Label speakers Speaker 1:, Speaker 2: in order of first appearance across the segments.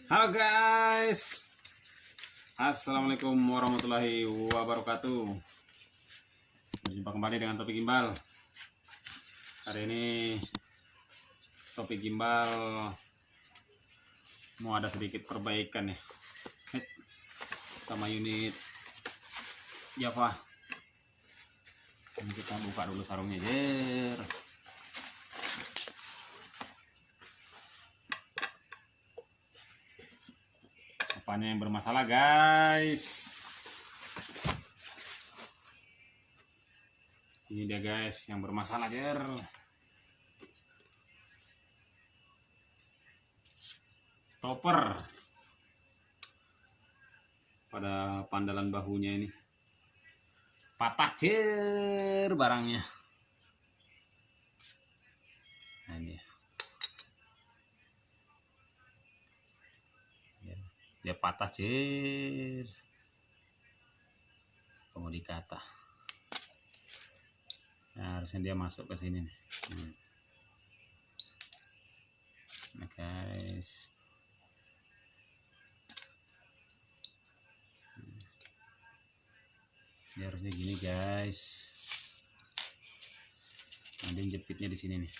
Speaker 1: Halo guys, assalamualaikum warahmatullahi wabarakatuh. Berjumpa kembali dengan topik gimbal. Hari ini topik gimbal mau ada sedikit perbaikan ya, sama unit Java. Ini kita buka dulu sarungnya, jer. Apanya yang bermasalah guys? Ini dia guys yang bermasalah, jer. Stopper pada pandalan bahunya ini patah, jer, barangnya. Nah, ini dia patah, jer. Kamu dikata. Nah, harusnya dia masuk ke sini nih. Nah guys, dia harusnya gini guys. Nah, dia jepitnya di sini nih.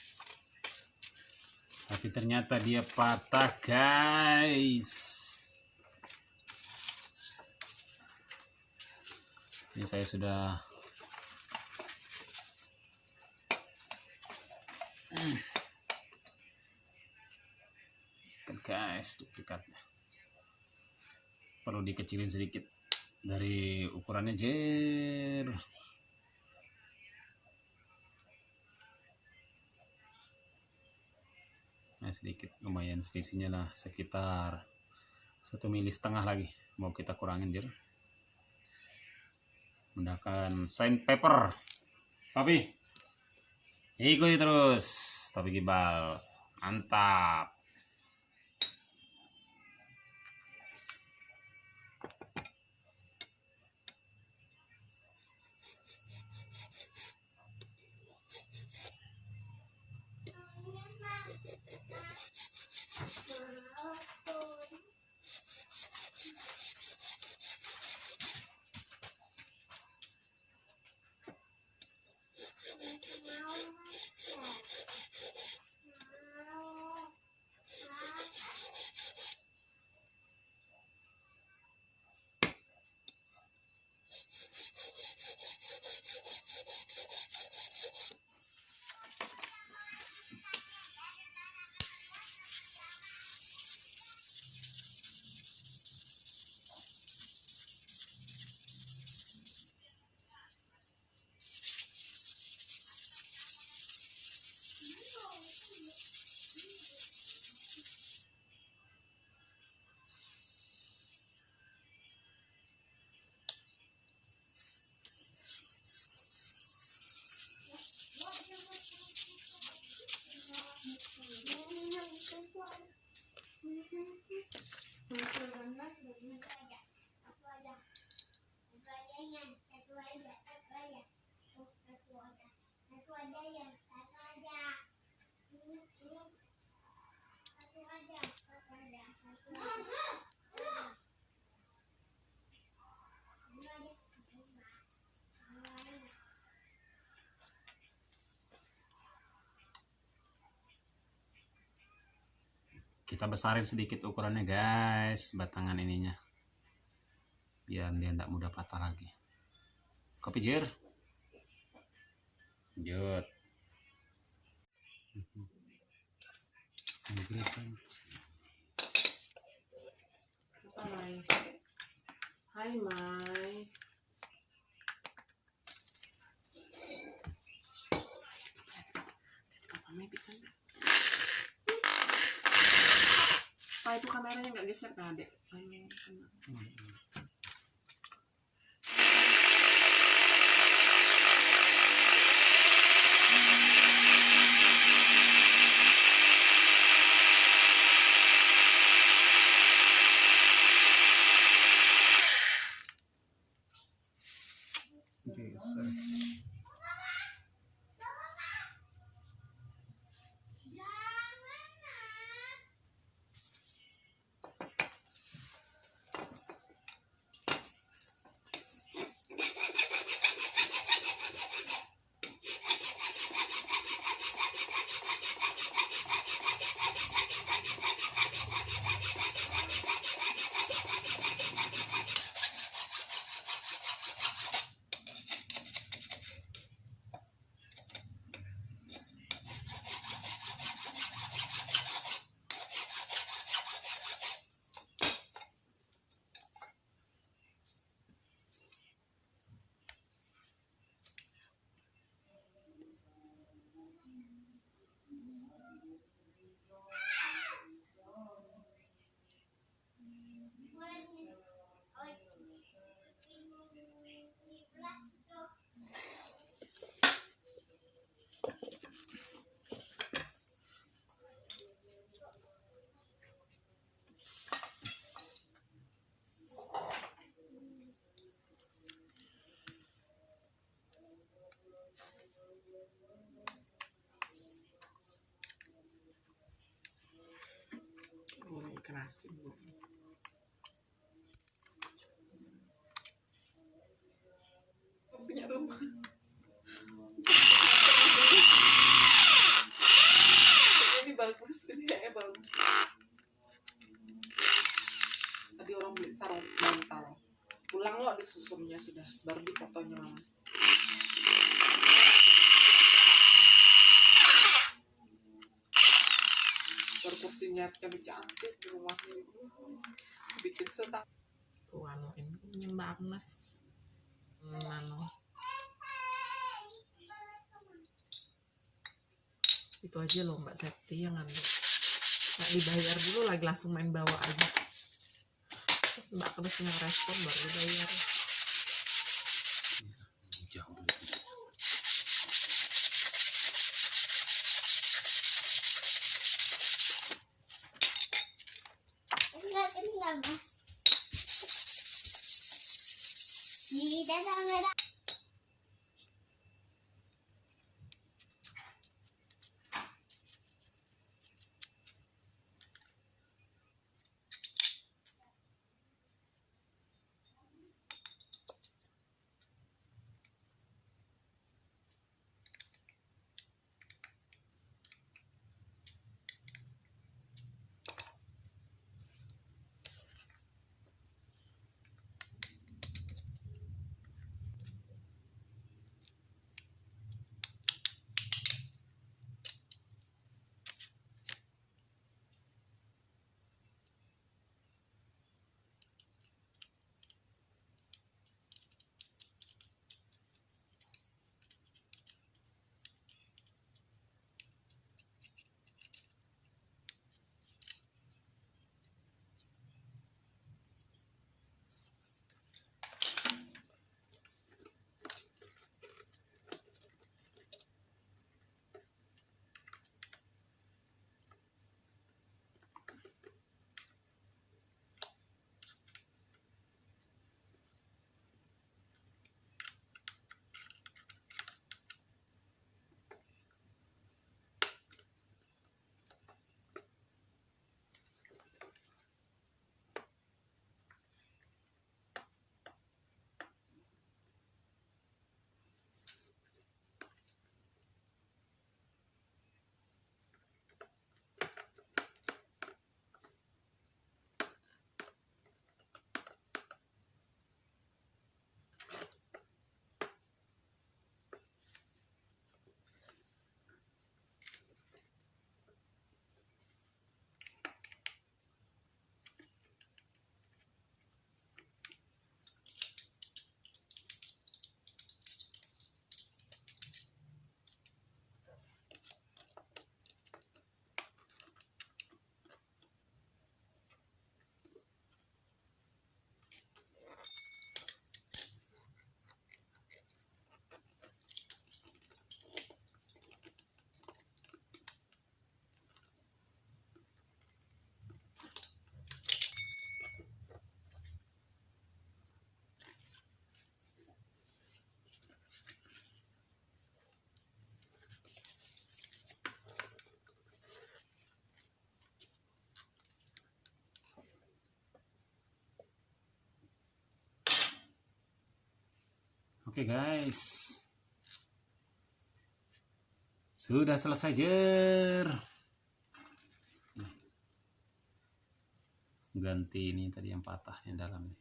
Speaker 1: Tapi ternyata dia patah guys. Ini saya sudah guys, duplikatnya perlu dikecilin sedikit dari ukurannya, jer. Nah, sedikit, lumayan selisihnya lah, sekitar 1,5 mili lagi mau kita kurangin, jer. Menggunakan sandpaper. Tapi ikuti terus topik gimbal, mantap. Kita besarin sedikit ukurannya guys, batangan ininya, biar dia tidak mudah patah lagi. Kopi, jer. Lanjut.
Speaker 2: Hai Mai. Mai bisa nggak? Pak, itu kameranya nggak geser kan, Dek?
Speaker 1: Geser.
Speaker 2: kerasin bu. Punya rumah. Ini bagus, ini kayaknya bagus. Tadi orang beli sarung bantal. Pulang lo disusunnya sudah, baru di fotonya mama. Baru kursinya cantik di rumahnya. Bikin setak. Anu ini nyembangnas. Anu. Itu aja loh Mbak Septi yang ngambil. Nggak dibayar dulu lagi, langsung main bawa aja. Terus Mbak Kedusnya respon baru dibayar.
Speaker 1: Jauh dulu. Oke guys, sudah selesai jer. Ganti ini tadi yang patah yang dalam nih.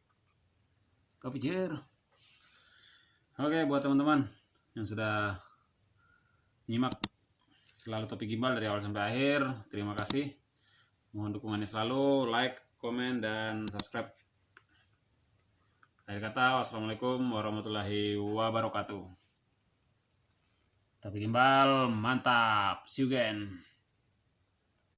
Speaker 1: Kopi jer. Oke, buat teman-teman yang sudah nyimak selalu Topik Gimbal dari awal sampai akhir, terima kasih. Mohon dukungannya selalu, like, komen, dan subscribe. Akhir kata, wassalamualaikum warahmatullahi wabarakatuh. Topik Gimbal, mantap. See you again.